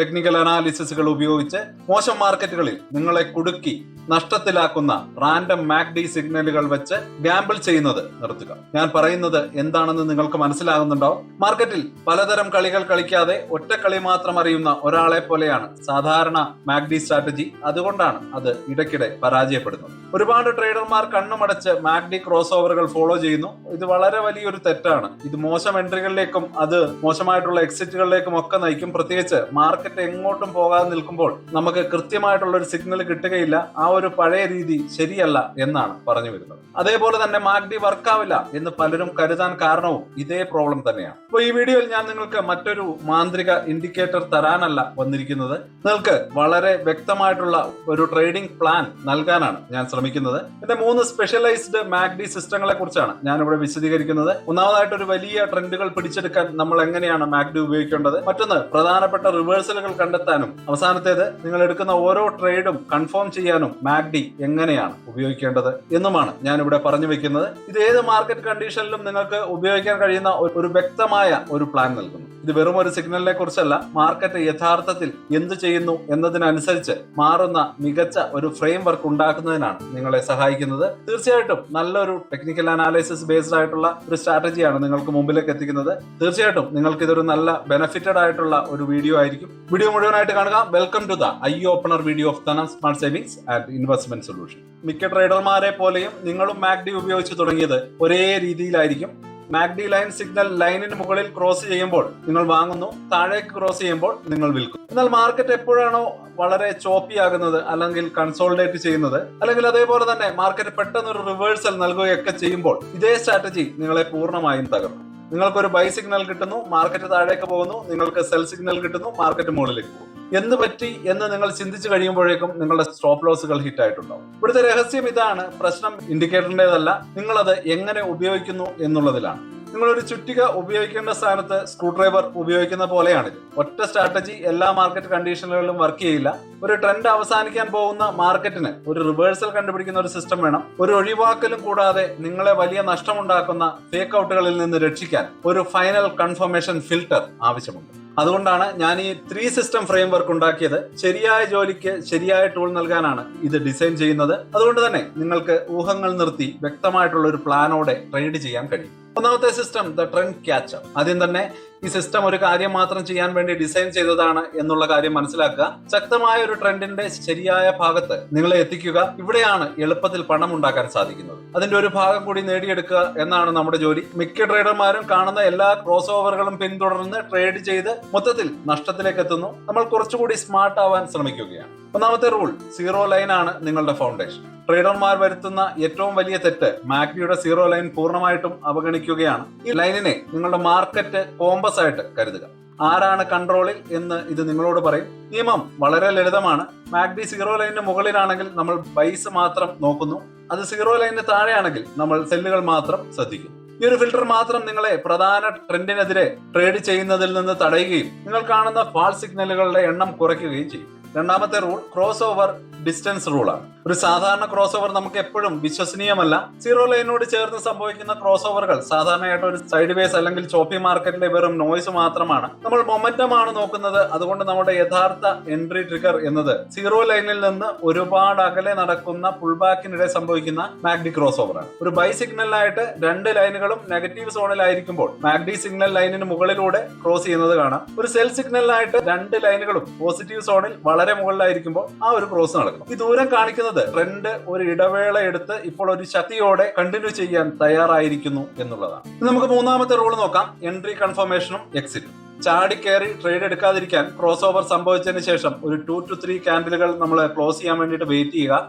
Technical അനാലിസിസുകൾ ഉപയോഗിച്ച് മോശം മാർക്കറ്റുകളിൽ നിങ്ങളെ കുടുക്കി നഷ്ടത്തിലാക്കുന്ന റാൻഡം മാക്ഡി സിഗ്നലുകൾ വെച്ച് ഗാമ്പിൾ ചെയ്യുന്നത് നിർത്തുക. ഞാൻ പറയുന്നത് എന്താണെന്ന് നിങ്ങൾക്ക് മനസ്സിലാകുന്നുണ്ടാവും. മാർക്കറ്റിൽ പലതരം കളികൾ കളിക്കാതെ ഒറ്റ കളി മാത്രം അറിയുന്ന ഒരാളെ പോലെയാണ് സാധാരണ മാക്ഡി സ്ട്രാറ്റജി. അതുകൊണ്ടാണ് അത് ഇടയ്ക്കിടെ പരാജയപ്പെടുന്നത്. ഒരുപാട് ട്രേഡർമാർ കണ്ണുമടച്ച് മാക്ഡി ക്രോസ് ഓവറുകൾ ഫോളോ ചെയ്യുന്നു. ഇത് വളരെ വലിയൊരു തെറ്റാണ്. ഇത് മോശം എൻട്രികളിലേക്കും അത് മോശമായിട്ടുള്ള എക്സിറ്റുകളിലേക്കും ഒക്കെ നയിക്കും. പ്രത്യേകിച്ച് മാർക്കറ്റ് എങ്ങോട്ടും പോകാതെ നിൽക്കുമ്പോൾ നമുക്ക് കൃത്യമായിട്ടുള്ള ഒരു സിഗ്നൽ കിട്ടുകയില്ല. ആ ഒരു പഴയ രീതി ശരിയല്ല എന്നാണ് പറഞ്ഞു വരുന്നത്. അതേപോലെ തന്നെ മാക്ഡി വർക്കാവില്ല എന്ന് പലരും കരുതാൻ കാരണവും ഇതേ പ്രോബ്ലം തന്നെയാണ്. അപ്പോൾ ഈ വീഡിയോയിൽ ഞാൻ നിങ്ങൾക്ക് മറ്റൊരു മാന്ത്രിക ഇൻഡിക്കേറ്റർ തരാനല്ല വന്നിരിക്കുന്നത്. നിങ്ങൾക്ക് വളരെ വ്യക്തമായിട്ടുള്ള ഒരു ട്രേഡിംഗ് പ്ലാൻ നൽകാനാണ് ഞാൻ ശ്രമിക്കുന്നത്. എന്റെ 3 സ്പെഷ്യലൈസ്ഡ് മാക്ഡി സിസ്റ്റങ്ങളെ കുറിച്ചാണ് ഞാൻ ഇവിടെ വിശദീകരിക്കുന്നത്. ഒന്നാമതായിട്ട് ഒരു വലിയ ട്രെൻഡുകൾ പിടിച്ചെടുക്കാൻ നമ്മൾ എങ്ങനെയാണ് മാക്ഡി ഉപയോഗിക്കേണ്ടത്, മറ്റൊന്ന് പ്രധാനപ്പെട്ട റിവേഴ്സലുകൾ കണ്ടെത്താനും, അവസാനത്തേത് നിങ്ങൾ എടുക്കുന്ന ഓരോ ട്രേഡും കൺഫേം ചെയ്യാനും മാക്ഡി എങ്ങനെയാണ് ഉപയോഗിക്കേണ്ടത് എന്നുമാണ് ഞാൻ ഇവിടെ പറഞ്ഞു വെക്കുന്നത്. ഇത് ഏത് മാർക്കറ്റ് കണ്ടീഷനിലും നിങ്ങൾക്ക് ഉപയോഗിക്കാൻ കഴിയുന്ന ഒരു വ്യക്തമായ ഒരു പ്ലാൻ നൽകുന്നു. ഇത് വെറും ഒരു സിഗ്നലിനെ കുറിച്ചല്ല, മാർക്കറ്റ് യഥാർത്ഥത്തിൽ എന്ത് ചെയ്യുന്നു എന്നതിനനുസരിച്ച് മാറുന്ന മികച്ച ഒരു ഫ്രെയിം വർക്ക് ഉണ്ടാക്കുന്നതിനാണ് നിങ്ങളെ സഹായിക്കുന്നത്. തീർച്ചയായിട്ടും നല്ലൊരു ടെക്നിക്കൽ അനാലിസിസ് ബേസ്ഡ് ആയിട്ടുള്ള ഒരു സ്ട്രാറ്റജിയാണ് നിങ്ങൾക്ക് മുമ്പിലേക്ക് എത്തിക്കുന്നത്. തീർച്ചയായിട്ടും നിങ്ങൾക്ക് ഇതൊരു നല്ല ബെനിഫിറ്റഡ് ആയിട്ടുള്ള ഒരു വീഡിയോ ആയിരിക്കും. വീഡിയോ മുഴുവനായിട്ട് കാണുക. Welcome to the eye opener video of Dhanam smart savings and investment solution. മിക്ക ട്രേഡർമാരെ പോലെയും നിങ്ങളും മാക്ഡി ഉപയോഗിച്ച് തുടങ്ങിയത് ഒരേ രീതിയിലായിരിക്കും. മാക്ഡി ലൈൻ സിഗ്നൽ ലൈനിന് മുകളിൽ ക്രോസ് ചെയ്യുമ്പോൾ നിങ്ങൾ വാങ്ങുന്നു, താഴേക്ക് ക്രോസ് ചെയ്യുമ്പോൾ നിങ്ങൾ വിൽക്കും. എന്നാൽ മാർക്കറ്റ് എപ്പോഴാണോ വളരെ ചോപ്പി ആകുന്നത്, അല്ലെങ്കിൽ കൺസോളിഡേറ്റ് ചെയ്യുന്നത്, അല്ലെങ്കിൽ അതേപോലെ തന്നെ മാർക്കറ്റ് പെട്ടെന്ന് ഒരു റിവേഴ്സൽ നൽകുകയൊക്കെ ചെയ്യുമ്പോൾ ഇതേ സ്ട്രാറ്റജി നിങ്ങളെ പൂർണ്ണമായും തകർക്കും. നിങ്ങൾക്കൊരു ബൈ സിഗ്നൽ കിട്ടുന്നു, മാർക്കറ്റ് താഴേക്ക് പോകുന്നു. നിങ്ങൾക്ക് സെൽ സിഗ്നൽ കിട്ടുന്നു, മാർക്കറ്റ് മുകളിലേക്ക് പോകും. എന്ത് പറ്റി എന്ന് നിങ്ങൾ ചിന്തിച്ചു കഴിയുമ്പോഴേക്കും നിങ്ങളുടെ സ്റ്റോപ്പ് ലോസുകൾ ഹിറ്റ് ആയിട്ടുണ്ടാവും. ഇവിടുത്തെ രഹസ്യം ഇതാണ്. പ്രശ്നം ഇൻഡിക്കേറ്ററിൻ്റെതല്ല, നിങ്ങളത് എങ്ങനെ ഉപയോഗിക്കുന്നു എന്നുള്ളതിലാണ്. നിങ്ങളൊരു ചുറ്റിക ഉപയോഗിക്കേണ്ട സ്ഥാനത്ത് സ്ക്രൂ ഡ്രൈവർ ഉപയോഗിക്കുന്ന പോലെയാണിത്. ഒറ്റ സ്ട്രാറ്റജി എല്ലാ മാർക്കറ്റ് കണ്ടീഷനുകളിലും വർക്ക് ചെയ്യില്ല. ഒരു ട്രെൻഡ് അവസാനിക്കാൻ പോകുന്ന മാർക്കറ്റിന് ഒരു റിവേഴ്സൽ കണ്ടുപിടിക്കുന്ന ഒരു സിസ്റ്റം വേണം. ഒരു ഒഴിവാക്കലും കൂടാതെ നിങ്ങളെ വലിയ നഷ്ടമുണ്ടാക്കുന്ന ഫേക്ക് ഔട്ടുകളിൽ നിന്ന് രക്ഷിക്കാൻ ഒരു ഫൈനൽ കൺഫർമേഷൻ ഫിൽട്ടർ ആവശ്യമുണ്ട്. അതുകൊണ്ടാണ് ഞാൻ ഈ 3 സിസ്റ്റം ഫ്രെയിം വർക്ക് ഉണ്ടാക്കിയത്. ശരിയായ ജോലിക്ക് ശരിയായ ടൂൾ നൽകാനാണ് ഇത് ഡിസൈൻ ചെയ്യുന്നത്. അതുകൊണ്ട് തന്നെ നിങ്ങൾക്ക് ഊഹങ്ങൾ നിർത്തി വ്യക്തമായിട്ടുള്ള ഒരു പ്ലാനോടെ ട്രേഡ് ചെയ്യാൻ കഴിയും. ഒന്നാമത്തെ സിസ്റ്റം ദ ട്രെൻഡ് ക്യാച്ചർ. ആദ്യം തന്നെ ഈ സിസ്റ്റം ഒരു കാര്യം മാത്രം ചെയ്യാൻ വേണ്ടി ഡിസൈൻ ചെയ്തതാണ് എന്നുള്ള കാര്യം മനസ്സിലാക്കുക. ശക്തമായ ഒരു ട്രെൻഡിന്റെ ശരിയായ ഭാഗത്ത് നിങ്ങളെ എത്തിക്കുക. ഇവിടെയാണ് എളുപ്പത്തിൽ പണം ഉണ്ടാക്കാൻ സാധിക്കുന്നത്. അതിന്റെ ഒരു ഭാഗം കൂടി നേടിയെടുക്കുക എന്നാണ് നമ്മുടെ ജോലി. മിക്ക ട്രേഡർമാരും കാണുന്ന എല്ലാ ക്രോസ് ഓവറുകളും പിന്തുടർന്ന് ട്രേഡ് ചെയ്ത് മൊത്തത്തിൽ നഷ്ടത്തിലേക്ക് എത്തുന്നു. നമ്മൾ കുറച്ചുകൂടി സ്മാർട്ട് ആവാൻ ശ്രമിക്കുകയാണ്. ഒന്നാമത്തെ റൂൾ, സീറോ ലൈൻ ആണ് നിങ്ങളുടെ ഫൗണ്ടേഷൻ. ട്രേഡർമാർ വരുത്തുന്ന ഏറ്റവും വലിയ തെറ്റ് മാക്ഡിയുടെ സീറോ ലൈൻ പൂർണ്ണമായിട്ടും അവഗണിക്കുകയാണ്. ഈ ലൈനിനെ നിങ്ങളുടെ മാർക്കറ്റ് കോമ്പസ് ആയിട്ട് കരുതുക. ആരാണ് കൺട്രോളിൽ എന്ന് ഇത് നിങ്ങളോട് പറയും. നിയമം വളരെ ലളിതമാണ്. മാക്ഡി സീറോ ലൈനിന് മുകളിലാണെങ്കിൽ നമ്മൾ ബൈസ് മാത്രം നോക്കുന്നു. അത് സീറോ ലൈനിന് താഴെയാണെങ്കിൽ നമ്മൾ സെല്ലുകൾ മാത്രം ശ്രദ്ധിക്കും. ഈ ഒരു ഫിൽട്ടർ മാത്രം നിങ്ങളെ പ്രധാന ട്രെൻഡിനെതിരെ ട്രേഡ് ചെയ്യുന്നതിൽ നിന്ന് തടയുകയും നിങ്ങൾ കാണുന്ന ഫാൾ സിഗ്നലുകളുടെ എണ്ണം കുറയ്ക്കുകയും ചെയ്യും. രണ്ടാമത്തെ റൂൾ ക്രോസ് ഓവർ ഡിസ്റ്റൻസ് റൂളാണ്. ഒരു സാധാരണ ക്രോസ് ഓവർ നമുക്ക് എപ്പോഴും വിശ്വസനീയമല്ല. സീറോ ലൈനോട് ചേർന്ന് സംഭവിക്കുന്ന ക്രോസ് ഓവറുകൾ സാധാരണയായിട്ട് ഒരു സൈഡ് വേസ് അല്ലെങ്കിൽ ചോപ്പി മാർക്കറ്റിലെ വെറും നോയ്സ് മാത്രമാണ്. നമ്മൾ മൊമെന്റം ആണ് നോക്കുന്നത്. അതുകൊണ്ട് നമ്മുടെ യഥാർത്ഥ എൻട്രി ട്രിഗർ എന്നത് സീറോ ലൈനിൽ നിന്ന് ഒരുപാട് അകലെ നടക്കുന്ന പുൾ ബാക്കിനിടെ സംഭവിക്കുന്ന മാക്ഡി ക്രോസ് ഓവറാണ്. ഒരു ബൈ സിഗ്നലിനായിട്ട് 2 ലൈനുകളും നെഗറ്റീവ് സോണിലായിരിക്കുമ്പോൾ മാക്ഡി സിഗ്നൽ ലൈനിന് മുകളിലൂടെ ക്രോസ് ചെയ്യുന്നത് കാണാം. ഒരു സെൽ സിഗ്നലിനായിട്ട് 2 ലൈനുകളും പോസിറ്റീവ് സോണിൽ വളരെ മുകളിലായിരിക്കുമ്പോൾ ആ ഒരു ക്രോസ് നടക്കും. ഈ ദൂരം കാണിക്കുന്നത് ട്രെൻഡ് ഒരു ഇടവേള എടുത്ത് ഇപ്പോൾ ഒരു ശക്തിയോടെ കണ്ടിന്യൂ ചെയ്യാൻ തയ്യാറായിരിക്കുന്നു എന്നുള്ളതാണ്. നമുക്ക് മൂന്നാമത്തെ റൂൾ നോക്കാം, എൻട്രി കൺഫർമേഷനും എക്സിറ്റും. ചാടിക്കയറി ട്രേഡ് എടുക്കാതിരിക്കാൻ ക്രോസ് ഓവർ സംഭവിച്ചതിന് ശേഷം ഒരു 2 to 3 ക്യാൻഡിലുകൾ നമ്മൾ ക്ലോസ് ചെയ്യാൻ വേണ്ടിയിട്ട് വെയിറ്റ് ചെയ്യുക.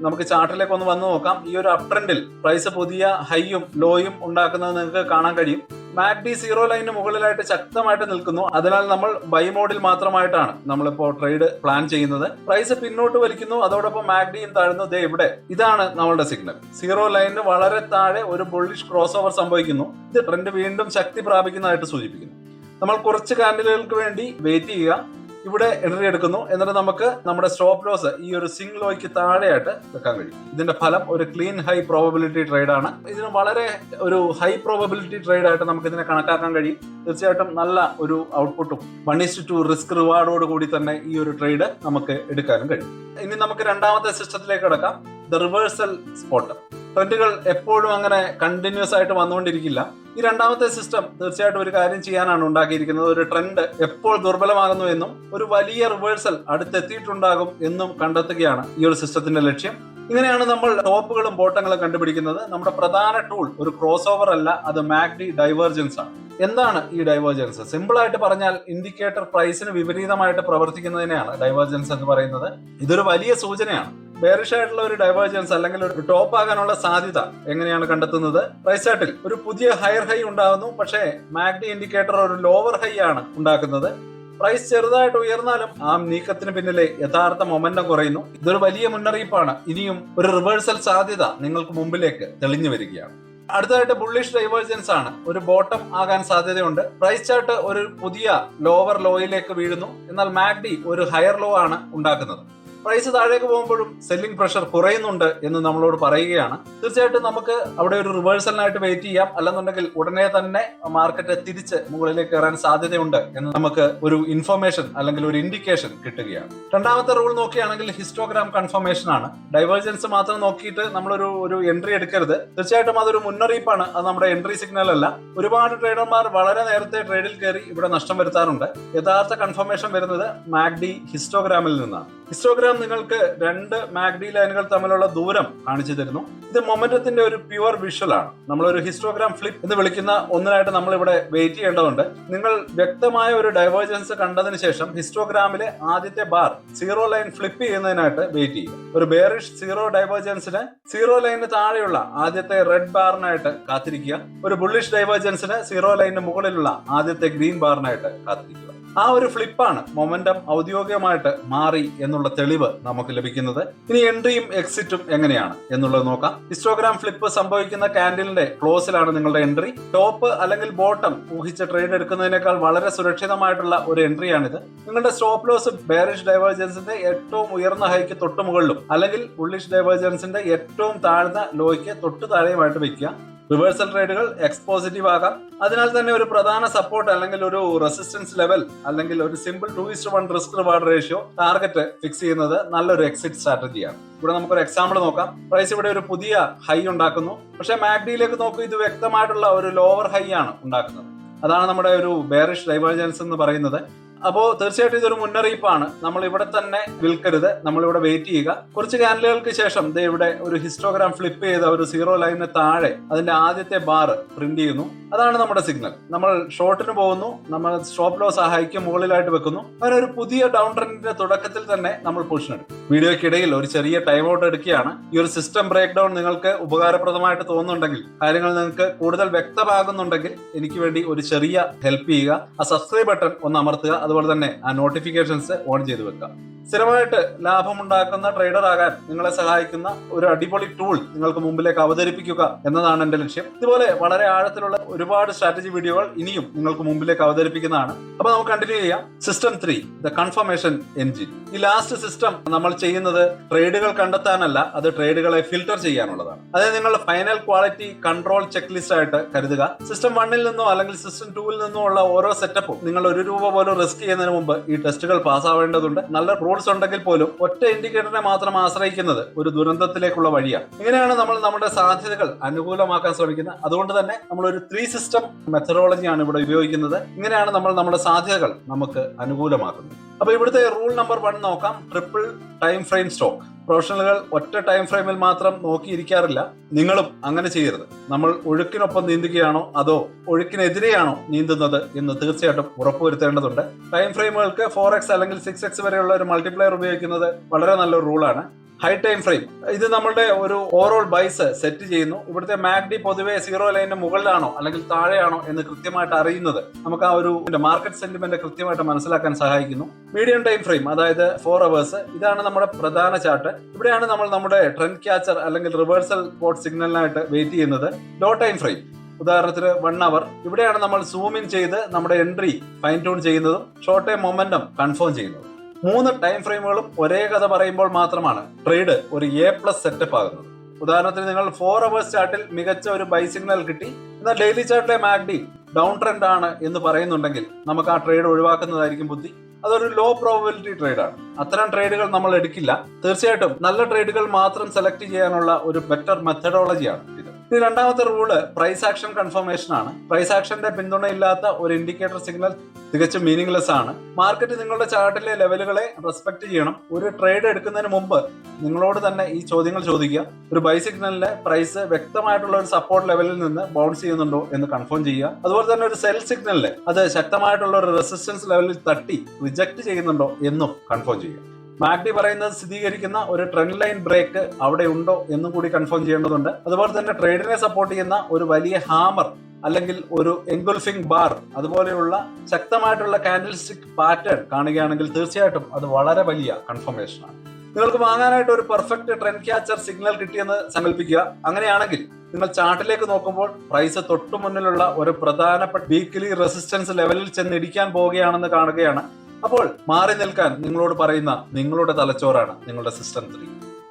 നമുക്ക് ചാർട്ടിലേക്ക് ഒന്ന് വന്നു നോക്കാം. ഈ ഒരു അപ് ട്രെൻഡിൽ പ്രൈസ് പുതിയ ഹൈയും ലോയും ഉണ്ടാക്കുന്നത് നിങ്ങൾക്ക് കാണാൻ കഴിയും. മാക്ഡി സീറോ ലൈനിന് മുകളിലായിട്ട് ശക്തമായിട്ട് നിൽക്കുന്നു. അതിനാൽ നമ്മൾ ബൈ മോഡിൽ മാത്രമായിട്ടാണ് നമ്മളിപ്പോ ട്രേഡ് പ്ലാൻ ചെയ്യുന്നത്. പ്രൈസ് പിന്നോട്ട് വലിക്കുന്നു, അതോടൊപ്പം മാക്ഡിയും താഴ്ന്നു. ദേ ഇവിടെ ഇതാണ് നമ്മളുടെ സിഗ്നൽ. സീറോ ലൈനിന് വളരെ താഴെ ഒരു ബുള്ളിഷ് ക്രോസ് ഓവർ സംഭവിക്കുന്നു. ഇത് ട്രെൻഡ് വീണ്ടും ശക്തി പ്രാപിക്കുന്നതായിട്ട് സൂചിപ്പിക്കുന്നു. നമ്മൾ കുറച്ച് കാൻഡിലുകൾക്ക് വേണ്ടി വെയിറ്റ് ചെയ്യുക. ഇവിടെ എൻട്രി എടുക്കുന്നു. എന്നിട്ട് നമുക്ക് നമ്മുടെ സ്റ്റോപ്പ് ലോസ് ഈ ഒരു സിംഗ് ലോയ്ക്ക് താഴെയായിട്ട് വെക്കാൻ കഴിയും. ഇതിന്റെ ഫലം ഒരു ക്ലീൻ ഹൈ പ്രോബബിലിറ്റി ട്രേഡ് ആണ്. ഇതിന് വളരെ ഒരു ഹൈ പ്രോബബിലിറ്റി ട്രേഡ് ആയിട്ട് നമുക്ക് ഇതിനെ കണക്കാക്കാൻ കഴിയും. തീർച്ചയായിട്ടും നല്ല ഒരു ഔട്ട്പുട്ടും 1:2 റിസ്ക് റിവാർഡോട് കൂടി തന്നെ ഈ ഒരു ട്രേഡ് നമുക്ക് എടുക്കാനും കഴിയും. ഇനി നമുക്ക് രണ്ടാമത്തെ സിസ്റ്റത്തിലേക്ക് കിടക്കാം, ദ റിവേഴ്സൽ സ്പോട്ട്. ട്രെൻഡുകൾ എപ്പോഴും അങ്ങനെ കണ്ടിന്യൂസ് ആയിട്ട് വന്നുകൊണ്ടിരിക്കില്ല. ഈ രണ്ടാമത്തെ സിസ്റ്റം തീർച്ചയായിട്ടും ഒരു കാര്യം ചെയ്യാനാണ് ഉണ്ടാക്കിയിരിക്കുന്നത്. ഒരു ട്രെൻഡ് എപ്പോൾ ദുർബലമാകുന്നു എന്നും ഒരു വലിയ റിവേഴ്സൽ അടുത്തെത്തിയിട്ടുണ്ടാകും എന്നും കണ്ടെത്തുകയാണ് ഈ ഒരു സിസ്റ്റത്തിന്റെ ലക്ഷ്യം. ഇങ്ങനെയാണ് നമ്മൾ ടോപ്പുകളും ബോട്ടങ്ങളും കണ്ടുപിടിക്കുന്നത്. നമ്മുടെ പ്രധാന ടൂൾ ഒരു ക്രോസ് ഓവർ അല്ല, അത് മാക്ഡി ഡൈവേർജൻസ് ആണ്. എന്താണ് ഈ ഡൈവേർജൻസ്? സിമ്പിൾ ആയിട്ട് പറഞ്ഞാൽ ഇൻഡിക്കേറ്റർ പ്രൈസിന് വിപരീതമായിട്ട് പ്രവർത്തിക്കുന്നതിനെയാണ് ഡൈവേർജൻസ് എന്ന് പറയുന്നത്. ഇതൊരു വലിയ സൂചനയാണ്. ബെയറിഷ് ആയിട്ടുള്ള ഒരു ഡൈവേർജൻസ് അല്ലെങ്കിൽ ഒരു ടോപ്പ് ആകാനുള്ള സാധ്യത എങ്ങനെയാണ് കണ്ടെത്തുന്നത്? പ്രൈസ് ചാർട്ടിൽ ഒരു പുതിയ ഹയർ ഹൈ ഉണ്ടാകുന്നു, പക്ഷേ മാക്ഡി ഇൻഡിക്കേറ്റർ ഒരു ലോവർ ഹൈ ആണ് ഉണ്ടാക്കുന്നത്. പ്രൈസ് ചെറുതായിട്ട് ഉയർന്നാലും ആ നീക്കത്തിന് പിന്നിലെ യഥാർത്ഥ മൊമെന്റം കുറയുന്നു. ഇതൊരു വലിയ മുന്നറിയിപ്പാണ്. ഇനിയും ഒരു റിവേഴ്സൽ സാധ്യത നിങ്ങൾക്ക് മുമ്പിലേക്ക് തെളിഞ്ഞു വരികയാണ്. അടുത്തതായിട്ട് ബുള്ളിഷ് ഡൈവേർജൻസ് ആണ്. ഒരു ബോട്ടം ആകാൻ സാധ്യതയുണ്ട്. പ്രൈസ് ചാർട്ട് ഒരു പുതിയ ലോവർ ലോയിലേക്ക് വീഴുന്നു, എന്നാൽ മാക്ഡി ഒരു ഹയർ ലോ ആണ് ഉണ്ടാക്കുന്നത്. പ്രൈസ് താഴേക്ക് പോകുമ്പോഴും സെല്ലിംഗ് പ്രഷർ കുറയുന്നുണ്ട് എന്ന് നമ്മളോട് പറയുകയാണ്. തീർച്ചയായിട്ടും നമുക്ക് അവിടെ ഒരു റിവേഴ്സലിനായിട്ട് വെയിറ്റ് ചെയ്യാം, അല്ലെന്നുണ്ടെങ്കിൽ ഉടനെ തന്നെ മാർക്കറ്റ് തിരിച്ച് മുകളിലേക്ക് കയറാൻ സാധ്യതയുണ്ട് എന്ന് നമുക്ക് ഒരു ഇൻഫർമേഷൻ അല്ലെങ്കിൽ ഒരു ഇൻഡിക്കേഷൻ കിട്ടുകയാണ്. രണ്ടാമത്തെ റൂൾ നോക്കുകയാണെങ്കിൽ ഹിസ്റ്റോഗ്രാം കൺഫർമേഷൻ ആണ്. ഡൈവേർജൻസ് മാത്രം നോക്കിയിട്ട് നമ്മളൊരു എൻട്രി എടുക്കരുത്. തീർച്ചയായിട്ടും അതൊരു മുന്നറിയിപ്പാണ്, അത് നമ്മുടെ എൻട്രി സിഗ്നൽ അല്ല. ഒരുപാട് ട്രേഡർമാർ വളരെ നേരത്തെ ട്രേഡിൽ കയറി ഇവിടെ നഷ്ടം വരുത്താറുണ്ട്. യഥാർത്ഥ കൺഫർമേഷൻ വരുന്നത് മാക്ഡി ഹിസ്റ്റോഗ്രാമിൽ നിന്നാണ്. ഹിസ്റ്റോഗ്രാം നിങ്ങൾക്ക് രണ്ട് മാക്ഡി ലൈനുകൾ തമ്മിലുള്ള ദൂരം കാണിച്ചു തരുന്നു. ഇത് മൊമെന്റത്തിന്റെ ഒരു പ്യുവർ വിഷ്വൽ ആണ്. നമ്മളൊരു ഹിസ്റ്റോഗ്രാം ഫ്ലിപ്പ് എന്ന് വിളിക്കുന്ന ഒന്നിനായിട്ട് നമ്മൾ ഇവിടെ വെയിറ്റ് ചെയ്യേണ്ടതുണ്ട്. നിങ്ങൾ വ്യക്തമായ ഒരു ഡൈവേർജൻസ് കണ്ടതിന് ശേഷം ഹിസ്റ്റോഗ്രാമിലെ ആദ്യത്തെ ബാർ സീറോ ലൈൻ ഫ്ലിപ്പ് ചെയ്യുന്നതിനായിട്ട് വെയിറ്റ് ചെയ്യുക. ഒരു ബെയറിഷ് സീറോ ഡൈവേർജൻസിന് സീറോ ലൈനിന് താഴെയുള്ള ആദ്യത്തെ റെഡ് ബാറിനായിട്ട് കാത്തിരിക്കുക. ഒരു ബുള്ളിഷ് ഡൈവേർജൻസിന് സീറോ ലൈനിന് മുകളിലുള്ള ആദ്യത്തെ ഗ്രീൻ ബാറിനായിട്ട് കാത്തിരിക്കുക. ആ ഒരു ഫ്ലിപ്പാണ് മൊമെന്റം ഔദ്യോഗികമായിട്ട് മാറി എന്നുള്ള തെളിവ് നമുക്ക് ലഭിക്കുന്നത്. ഇനി എൻട്രിയും എക്സിറ്റും എങ്ങനെയാണ് എന്നുള്ളത് നോക്കാം. ഹിസ്റ്റോഗ്രാം ഫ്ലിപ്പ് സംഭവിക്കുന്ന കാൻഡിലിന്റെ ക്ലോസിലാണ് നിങ്ങളുടെ എൻട്രി. ടോപ്പ് അല്ലെങ്കിൽ ബോട്ടം ഊഹിച്ച ട്രേഡ് എടുക്കുന്നതിനേക്കാൾ വളരെ സുരക്ഷിതമായിട്ടുള്ള ഒരു എൻട്രിയാണിത്. നിങ്ങളുടെ സ്റ്റോപ്പ് ലോസ് ബെയറിഷ് ഡൈവേർജൻസിന്റെ ഏറ്റവും ഉയർന്ന ഹൈക്ക് തൊട്ട് മുകളിലും അല്ലെങ്കിൽ ബുള്ളിഷ് ഡൈവേർജൻസിന്റെ ഏറ്റവും താഴ്ന്ന ലോയ്ക്ക് തൊട്ട് താഴെയുമായിട്ട് വെക്കുക. റിവേഴ്സൽ ട്രേഡുകൾ എക്സ്പോസിറ്റീവ് ആകാം. അതിനാൽ തന്നെ ഒരു പ്രധാന സപ്പോർട്ട് അല്ലെങ്കിൽ ഒരു റെസിസ്റ്റൻസ് ലെവൽ അല്ലെങ്കിൽ ഒരു simple 2:1 risk reward ratio target fix ചെയ്യുന്നത് നല്ലൊരു എക്സിറ്റ് സ്ട്രാറ്റജിയാണ്. ഇവിടെ നമുക്കൊരു എക്സാമ്പിൾ നോക്കാം. പ്രൈസ് ഇവിടെ ഒരു പുതിയ ഹൈ ഉണ്ടാക്കുന്നു, പക്ഷേ മാക്ഡിയിലേക്ക് നോക്കൂ, ഇത് വ്യക്തമായിട്ടുള്ള ഒരു ലോവർ ഹൈ ആണ് ഉണ്ടാക്കുന്നത്. അതാണ് നമ്മുടെ ഒരു ബെയറിഷ് ഡൈവേർജൻസ് എന്ന് പറയുന്നത്. അപ്പോ തീർച്ചയായിട്ടും ഇതൊരു മുന്നറിയിപ്പാണ്. നമ്മൾ ഇവിടെ തന്നെ വിൽക്കരുത്, നമ്മളിവിടെ വെയിറ്റ് ചെയ്യുക. കുറച്ച് ക്യാൻഡിലുകൾക്ക് ശേഷം ഇവിടെ ഒരു ഹിസ്റ്റോഗ്രാം ഫ്ലിപ്പ് ചെയ്ത ഒരു സീറോ ലൈനിന് താഴെ അതിന്റെ ആദ്യത്തെ ബാർ പ്രിന്റ് ചെയ്യുന്നു. അതാണ് നമ്മുടെ സിഗ്നൽ. നമ്മൾ ഷോർട്ടിന് പോകുന്നു, നമ്മൾ സ്റ്റോപ്പ് ലോസ് ഹൈക്ക് മുകളിലായിട്ട് വെക്കുന്നു. അങ്ങനെ ഒരു പുതിയ ഡൗൺ ട്രെൻഡിന്റെ തുടക്കത്തിൽ തന്നെ നമ്മൾ പൊസിഷൻ എടുക്കും. വീഡിയോയ്ക്കിടയിൽ ഒരു ചെറിയ ടൈം ഔട്ട് എടുക്കുകയാണ്. ഈ ഒരു സിസ്റ്റം ബ്രേക്ക് ഡൗൺ നിങ്ങൾക്ക് ഉപകാരപ്രദമായിട്ട് തോന്നുന്നുണ്ടെങ്കിൽ, കാര്യങ്ങൾ നിങ്ങൾക്ക് കൂടുതൽ വ്യക്തമാകുന്നുണ്ടെങ്കിൽ എനിക്ക് വേണ്ടി ഒരു ചെറിയ ഹെൽപ്പ് ചെയ്യുക. ആ സബ്സ്ക്രൈബ് ബട്ടൺ ഒന്ന് അമർത്തുക. അതുപോലെ തന്നെ ആ നോട്ടിഫിക്കേഷൻസ് ഓൺ ചെയ്ത് വെക്കാം. സ്ഥിരമായിട്ട് ലാഭമുണ്ടാക്കുന്ന ട്രേഡർ ആകാൻ നിങ്ങളെ സഹായിക്കുന്ന ഒരു അടിപൊളി ടൂൾ നിങ്ങൾക്ക് മുമ്പിലേക്ക് അവതരിപ്പിക്കുക എന്നതാണ് എന്റെ ലക്ഷ്യം. ഇതുപോലെ വളരെ ആഴത്തിലുള്ള ഒരുപാട് സ്ട്രാറ്റജി വീഡിയോകൾ ഇനിയും നിങ്ങൾക്ക് മുമ്പിലേക്ക് അവതരിപ്പിക്കുന്നതാണ്. അപ്പൊ നമുക്ക് കണ്ടിന്യൂ ചെയ്യാം. System 3, the confirmation engine. ഈ ലാസ്റ്റ് സിസ്റ്റം നമ്മൾ ചെയ്യുന്നത് ട്രേഡുകൾ കണ്ടെത്താനല്ല, അത് ട്രേഡുകളെ ഫിൽട്ടർ ചെയ്യാനുള്ളതാണ്. അതായത് നിങ്ങൾ final quality control check list ആയിട്ട് കരുതുക. സിസ്റ്റം 1-ൽ നിന്നോ അല്ലെങ്കിൽ സിസ്റ്റം 2-ൽ നിന്നോ ഉള്ള ഓരോ സെറ്റപ്പും നിങ്ങൾ ₹1 പോലും റിസ്ക് ചെയ്യുന്നതിന് മുമ്പ് ഈ ടെസ്റ്റുകൾ പാസ്സാവേണ്ടതുണ്ട്. നല്ല റൂൾസ് ഉണ്ടെങ്കിൽ പോലും ഒറ്റ ഇൻഡിക്കേറ്ററിനെ മാത്രം ആശ്രയിക്കുന്നത് ഒരു ദുരന്തത്തിലേക്കുള്ള വഴിയാണ്. ഇങ്ങനെയാണ് നമ്മൾ നമ്മുടെ സാധ്യതകൾ അനുകൂലമാക്കാൻ ശ്രമിക്കുന്നത്. അതുകൊണ്ട് തന്നെ നമ്മൾ ഒരു 3 സിസ്റ്റം മെത്തഡോളജിയാണ് ഇവിടെ ഉപയോഗിക്കുന്നത്. ഇങ്ങനെയാണ് നമ്മൾ നമ്മുടെ സാധ്യതകൾ നമുക്ക് അനുകൂലമാക്കുന്നത്. അപ്പൊ ഇവിടുത്തെ റൂൾ നമ്പർ 1 നോക്കാം. Triple time frame stock. പ്രൊഫഷണലുകൾ ഒറ്റ ടൈം ഫ്രെയിമിൽ മാത്രം നോക്കിയിരിക്കാറില്ല. നിങ്ങളും അങ്ങനെ ചെയ്യരുത്. നമ്മൾ ഒഴുക്കിനൊപ്പം നീന്തുകയാണോ അതോ ഒഴുക്കിനെതിരെയാണോ നീന്തുന്നത് എന്ന് തീർച്ചയായിട്ടും ഉറപ്പുവരുത്തേണ്ടതുണ്ട്. ടൈം ഫ്രെയിമുകൾക്ക് 4x അല്ലെങ്കിൽ 6x വരെയുള്ള ഒരു മൾട്ടിപ്ലയർ ഉപയോഗിക്കുന്നത് വളരെ നല്ലൊരു റൂളാണ്. ഹൈ ടൈം ഫ്രെയിം, ഇത് നമ്മളുടെ ഒരു ഓവറോൾ ബൈസ് സെറ്റ് ചെയ്യുന്നു. ഇവിടുത്തെ മാക്ഡി പൊതുവെ സീറോ ലൈനിന് മുകളിലാണോ അല്ലെങ്കിൽ താഴെയാണോ എന്ന് കൃത്യമായിട്ട് അറിയുന്നത് നമുക്ക് ആ ഒരു മാർക്കറ്റ് സെന്റിമെന്റ് കൃത്യമായിട്ട് മനസ്സിലാക്കാൻ സഹായിക്കുന്നു. മീഡിയം ടൈം ഫ്രെയിം, അതായത് 4 hours, ഇതാണ് നമ്മുടെ പ്രധാന ചാർട്ട്. ഇവിടെയാണ് നമ്മൾ നമ്മുടെ ട്രെൻഡ് ക്യാച്ചർ അല്ലെങ്കിൽ റിവേഴ്സൽ ബോട്ട് സിഗ്നലിനായിട്ട് വെയിറ്റ് ചെയ്യുന്നത്. ലോ ടൈം ഫ്രെയിം, ഉദാഹരണത്തിന് 1 അവർ. ഇവിടെയാണ് നമ്മൾ സൂം ഇൻ ചെയ്ത് നമ്മുടെ എൻട്രി ഫൈൻ ട്യൂൺ ചെയ്യുന്നതും ഷോർട്ട് ടൈം മൊമെന്റം കൺഫേം ചെയ്യുന്നതും. 3 ടൈം ഫ്രെയിമുകളും ഒരേ കഥ പറയുമ്പോൾ മാത്രമാണ് ട്രേഡ് ഒരു A+ സെറ്റപ്പ് ആകുന്നത്. ഉദാഹരണത്തിന് നിങ്ങൾ 4 അവേഴ്സ് ചാർട്ടിൽ മികച്ച ഒരു ബൈ സിഗ്നൽ കിട്ടി, എന്നാൽ ഡെയിലി ചാർട്ടിലെ MACD ഡൗൺ ട്രെൻഡ് ആണ് എന്ന് പറയുന്നുണ്ടെങ്കിൽ നമുക്ക് ആ ട്രേഡ് ഒഴിവാക്കുന്നതായിരിക്കും ബുദ്ധി. അതൊരു ലോ പ്രോബബിലിറ്റി ട്രേഡാണ്. അത്തരം ട്രേഡുകൾ നമ്മൾ എടുക്കില്ല. തീർച്ചയായിട്ടും നല്ല ട്രേഡുകൾ മാത്രം സെലക്ട് ചെയ്യാനുള്ള ഒരു ബെറ്റർ മെത്തഡോളജിയാണ് ഇത്. ഇനി രണ്ടാമത്തെ റൂള് പ്രൈസ് ആക്ഷൻ കൺഫർമേഷൻ ആണ്. പ്രൈസ് ആക്ഷന്റെ പിന്തുണയില്ലാത്ത ഒരു ഇൻഡിക്കേറ്റർ സിഗ്നൽ തികച്ചും മീനിങ്ലെസ് ആണ്. മാർക്കറ്റ് നിങ്ങളുടെ ചാർട്ടിലെ ലെവലുകളെ റെസ്പെക്ട് ചെയ്യണം. ഒരു ട്രേഡ് എടുക്കുന്നതിന് മുമ്പ് നിങ്ങളോട് തന്നെ ഈ ചോദ്യങ്ങൾ ചോദിക്കുക. ഒരു ബൈ സിഗ്നലിന്റെ പ്രൈസ് വ്യക്തമായിട്ടുള്ള ഒരു സപ്പോർട്ട് ലെവലിൽ നിന്ന് ബൗൺസ് ചെയ്യുന്നുണ്ടോ എന്ന് കൺഫേം ചെയ്യുക. അതുപോലെ തന്നെ ഒരു സെൽ സിഗ്നലില് അത് ശക്തമായിട്ടുള്ള ഒരു റെസിസ്റ്റൻസ് ലെവലിൽ തട്ടി റിജക്ട് ചെയ്യുന്നുണ്ടോ എന്നും കൺഫേം ചെയ്യുക. MACD പറയുന്നത് സ്ഥിരീകരിക്കുന്ന ഒരു ട്രെൻഡ് ലൈൻ ബ്രേക്ക് അവിടെ ഉണ്ടോ എന്നും കൂടി കൺഫേം ചെയ്യേണ്ടതുണ്ട്. അതുപോലെ തന്നെ ട്രേഡിനെ സപ്പോർട്ട് ചെയ്യുന്ന ഒരു വലിയ ഹാമർ അല്ലെങ്കിൽ ഒരു എൻഗുൽഫിംഗ് ബാർ അതുപോലെയുള്ള ശക്തമായിട്ടുള്ള കാൻഡിൽ സ്റ്റിക് പാറ്റേൺ കാണുകയാണെങ്കിൽ തീർച്ചയായിട്ടും അത് വളരെ വലിയ കൺഫർമേഷനാണ്. നിങ്ങൾക്ക് വാങ്ങാനായിട്ട് ഒരു പെർഫെക്റ്റ് ട്രെൻഡ് ക്യാച്ചർ സിഗ്നൽ കിട്ടിയെന്ന് സങ്കല്പിക്കുക. അങ്ങനെയാണെങ്കിൽ നിങ്ങൾ ചാർട്ടിലേക്ക് നോക്കുമ്പോൾ പ്രൈസ് തൊട്ടു മുന്നിലുള്ള ഒരു പ്രധാനപ്പെട്ട വീക്ക്ലി റെസിസ്റ്റൻസ് ലെവലിൽ ചെന്നിടിക്കാൻ പോവുകയാണെന്ന് കാണുകയാണ്. അപ്പോൾ മാറി നിൽക്കാൻ നിങ്ങളോട് പറയുന്ന നിങ്ങളുടെ തലച്ചോറാണ് നിങ്ങളുടെ സിസ്റ്റം 3.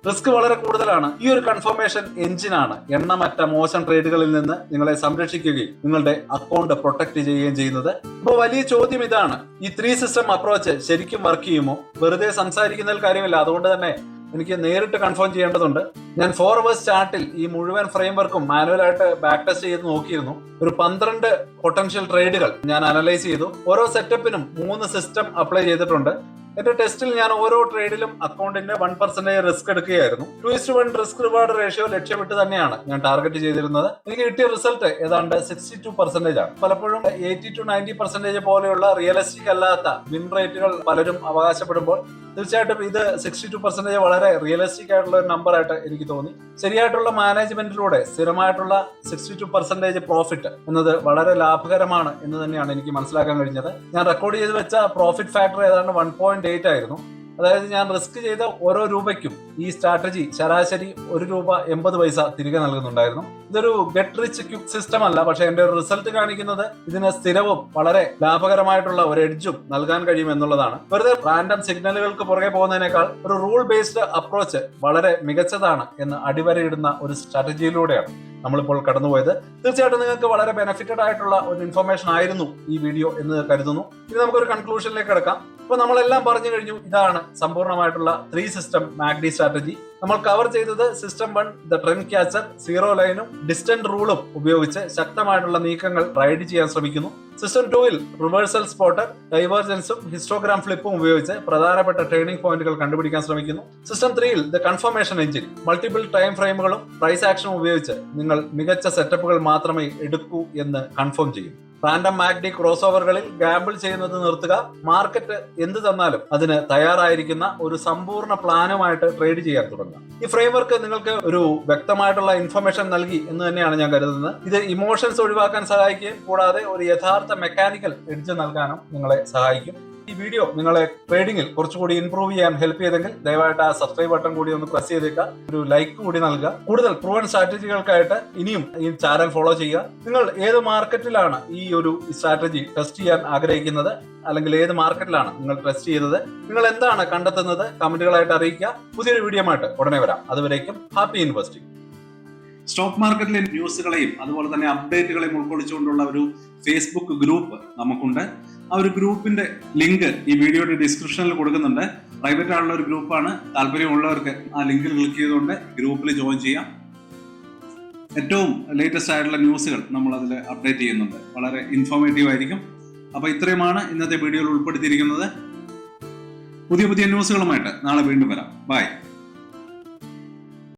റിസ്ക് വളരെ കൂടുതലാണ്. ഈ ഒരു കൺഫർമേഷൻ എഞ്ചിനാണ് എണ്ണമറ്റ മോശം ട്രേഡുകളിൽ നിന്ന് നിങ്ങളെ സംരക്ഷിക്കുകയും നിങ്ങളുടെ അക്കൗണ്ട് പ്രൊട്ടക്ട് ചെയ്യുകയും ചെയ്യുന്നത്. അപ്പോൾ വലിയ ചോദ്യം ഇതാണ്, ഈ 3 സിസ്റ്റം അപ്രോച്ച് ശരിക്കും വർക്ക് ചെയ്യുമോ? വെറുതെ സംസാരിക്കുന്നതിൽ കാര്യമില്ല. അതുകൊണ്ട് തന്നെ എനിക്ക് നേരിട്ട് കൺഫേം ചെയ്യേണ്ടതുണ്ട്. ഞാൻ 4 അവേഴ്സ് ചാർട്ടിൽ ഈ മുഴുവൻ ഫ്രെയിംവർക്കും മാനുവലായിട്ട് ബാക്ക് ടെസ്റ്റ് ചെയ്ത് നോക്കിയിരുന്നു. ഒരു 12 പൊട്ടൻഷ്യൽ ട്രേഡുകൾ ഞാൻ അനലൈസ് ചെയ്തു. ഓരോ സെറ്റപ്പിനും 3 സിസ്റ്റം അപ്ലൈ ചെയ്തിട്ടുണ്ട്. എന്റെ ടെസ്റ്റിൽ ഞാൻ ഓരോ ട്രേഡിലും അക്കൗണ്ടിന്റെ 1% റിസ്ക് എടുക്കുകയായിരുന്നു. 2:1 റിസ്ക് റിവാർഡ് റേഷ്യോ ലക്ഷ്യമിട്ട് തന്നെയാണ് ഞാൻ ടാർഗറ്റ് ചെയ്തിരുന്നത്. എനിക്ക് കിട്ടിയ റിസൾട്ട് ഏതാണ്ട് 62% ആണ്. പലപ്പോഴും 80 to 90% പോലെയുള്ള റിയലിസ്റ്റിക് അല്ലാത്ത വിൻ റേറ്റുകൾ പലരും അവകാശപ്പെടുമ്പോൾ തീർച്ചയായിട്ടും ഇത് 62% വളരെ റിയലിസ്റ്റിക് ആയിട്ടുള്ള ഒരു നമ്പർ ആയിട്ട് എനിക്ക് തോന്നി. ശരിയായിട്ടുള്ള മാനേജ്മെന്റിലൂടെ സ്ഥിരമായിട്ടുള്ള 62% പ്രോഫിറ്റ് എന്നത് വളരെ ലാഭകരമാണ് എന്ന് തന്നെയാണ് എനിക്ക് മനസ്സിലാക്കാൻ കഴിഞ്ഞത്. ഞാൻ റെക്കോർഡ് ചെയ്ത് വെച്ച പ്രോഫിറ്റ് ഫാക്ടർ ഏതാണ്ട് 1.8 ആയിരുന്നു. അതായത് ഞാൻ റിസ്ക് ചെയ്ത ഓരോ രൂപയ്ക്കും ഈ സ്ട്രാറ്റജി ശരാശരി ₹1.80 തിരികെ നൽകുന്നുണ്ടായിരുന്നു. ഇതൊരു ഗെറ്റ് റിച്ച് ക്വിക്ക് സിസ്റ്റം അല്ല, പക്ഷെ എന്റെ ഒരു റിസൾട്ട് കാണിക്കുന്നത് ഇതിന് സ്ഥിരവും വളരെ ലാഭകരമായിട്ടുള്ള ഒരു എഡ്ജും നൽകാൻ കഴിയും എന്നുള്ളതാണ്. വെറുതെ റാൻഡം സിഗ്നലുകൾക്ക് പുറകെ പോകുന്നതിനേക്കാൾ ഒരു റൂൾ ബേസ്ഡ് അപ്രോച്ച് വളരെ മികച്ചതാണ് എന്ന് അടിവരയിടുന്ന ഒരു സ്ട്രാറ്റജിയിലൂടെയാണ് നമ്മളിപ്പോൾ കടന്നുപോയത്. തീർച്ചയായിട്ടും നിങ്ങൾക്ക് വളരെ ബെനിഫിറ്റഡ് ആയിട്ടുള്ള ഒരു ഇൻഫർമേഷൻ ആയിരുന്നു ഈ വീഡിയോ എന്ന് കരുതുന്നു. ഇനി നമുക്കൊരു കൺക്ലൂഷനിലേക്ക് കിടക്കാം. അപ്പൊ നമ്മളെല്ലാം പറഞ്ഞു കഴിഞ്ഞു. ഇതാണ് സമ്പൂർണ്ണമായിട്ടുള്ള 3 സിസ്റ്റം MACD സ്ട്രാറ്റജി. നമ്മൾ കവർ ചെയ്തത് system 1 the trend catcher, zero ലൈനും ഡിസ്റ്റന്റ് റൂളും ഉപയോഗിച്ച് ശക്തമായിട്ടുള്ള നീക്കങ്ങൾ റൈഡ് ചെയ്യാൻ ശ്രമിക്കുന്നു. സിസ്റ്റം 2ൽ റിവേഴ്സൽ സ്പോട്ടർ, ഡൈവേർജൻസും ഹിസ്റ്റോഗ്രാം ഫ്ലിപ്പും ഉപയോഗിച്ച് പ്രധാനപ്പെട്ട ട്രേഡിംഗ് പോയിന്റുകൾ കണ്ടുപിടിക്കാൻ ശ്രമിക്കുന്നു. സിസ്റ്റം 3ൽ the confirmation engine, multiple time ഫ്രെയിമുകളും പ്രൈസ് ആക്ഷനും ഉപയോഗിച്ച് നിങ്ങൾ മികച്ച സെറ്റപ്പുകൾ മാത്രമേ എടുക്കൂ എന്ന് കൺഫേം ചെയ്യും. റാൻഡം MACD ക്രോസ് ഓവറുകളിൽ ഗാമ്പിൾ ചെയ്യുന്നത് നിർത്തുക. മാർക്കറ്റ് എന്ത് തന്നാലും അതിന് തയ്യാറായിരിക്കുന്ന ഒരു സമ്പൂർണ്ണ പ്ലാനുമായിട്ട് ട്രേഡ് ചെയ്യാൻ തുടങ്ങുക. ഈ ഫ്രെയിംവർക്ക് നിങ്ങൾക്ക് ഒരു വ്യക്തമായിട്ടുള്ള ഇൻഫർമേഷൻ നൽകി എന്ന് തന്നെയാണ് ഞാൻ കരുതുന്നത്. ഇത് ഇമോഷൻസ് ഒഴിവാക്കാൻ സഹായിക്കുകയും കൂടാതെ ഒരു യഥാർത്ഥ മെക്കാനിക്കൽ എഡ്ജ് നൽകാനും നിങ്ങളെ സഹായിക്കും. ഈ വീഡിയോ നിങ്ങളെ ട്രേഡിംഗിൽ കുറച്ചുകൂടി ഇംപ്രൂവ് ചെയ്യാൻ ഹെൽപ്പ് ചെയ്തെങ്കിൽ ദയവായിട്ട് ആ സബ്സ്ക്രൈബ് ബട്ടൺ കൂടി ഒന്ന് പ്രസ് ചെയ്തേക്കുക. ഒരു ലൈക്ക് കൂടി നൽകുക. കൂടുതൽ പ്രൂവൻ സ്ട്രാറ്റജികൾക്കായിട്ട് ഇനിയും ഈ ചാനൽ ഫോളോ ചെയ്യുക. നിങ്ങൾ ഏത് മാർക്കറ്റിലാണ് ഈ ഒരു സ്ട്രാറ്റജി ടെസ്റ്റ് ചെയ്യാൻ ആഗ്രഹിക്കുന്നത്, അല്ലെങ്കിൽ ഏത് മാർക്കറ്റിലാണ് നിങ്ങൾ ടെസ്റ്റ് ചെയ്തത്, നിങ്ങൾ എന്താണ് കണ്ടെത്തുന്നത്, കമന്റുകളായിട്ട് അറിയിക്കുക. പുതിയൊരു വീഡിയോ ആയിട്ട് ഉടനെ വരാം. അതുവരേക്കും ഹാപ്പി ഇൻവെസ്റ്റിംഗ്. സ്റ്റോക്ക് മാർക്കറ്റിലെ ന്യൂസുകളെയും അതുപോലെ തന്നെ അപ്ഡേറ്റുകളെയും ഉൾക്കൊള്ളിച്ചുകൊണ്ടുള്ള ഒരു ഫേസ്ബുക്ക് ഗ്രൂപ്പ് നമുക്കുണ്ട്. ആ ഒരു ഗ്രൂപ്പിന്റെ ലിങ്ക് ഈ വീഡിയോയുടെ ഡിസ്ക്രിപ്ഷനിൽ കൊടുക്കുന്നുണ്ട്. പ്രൈവറ്റ് ആയിട്ടുള്ള ഒരു ഗ്രൂപ്പാണ്. താല്പര്യമുള്ളവർക്ക് ആ ലിങ്കിൽ ക്ലിക്ക് ചെയ്തുകൊണ്ട് ഗ്രൂപ്പിൽ ജോയിൻ ചെയ്യാം. ഏറ്റവും ലേറ്റസ്റ്റ് ആയിട്ടുള്ള ന്യൂസുകൾ നമ്മൾ അതിൽ അപ്ഡേറ്റ് ചെയ്യുന്നുണ്ട്. വളരെ ഇൻഫോർമേറ്റീവ് ആയിരിക്കും. അപ്പൊ ഇത്രയുമാണ് ഇന്നത്തെ വീഡിയോയിൽ ഉൾപ്പെടുത്തിയിരിക്കുന്നത്. പുതിയ ന്യൂസുകളുമായിട്ട് നാളെ വീണ്ടും വരാം. ബൈ.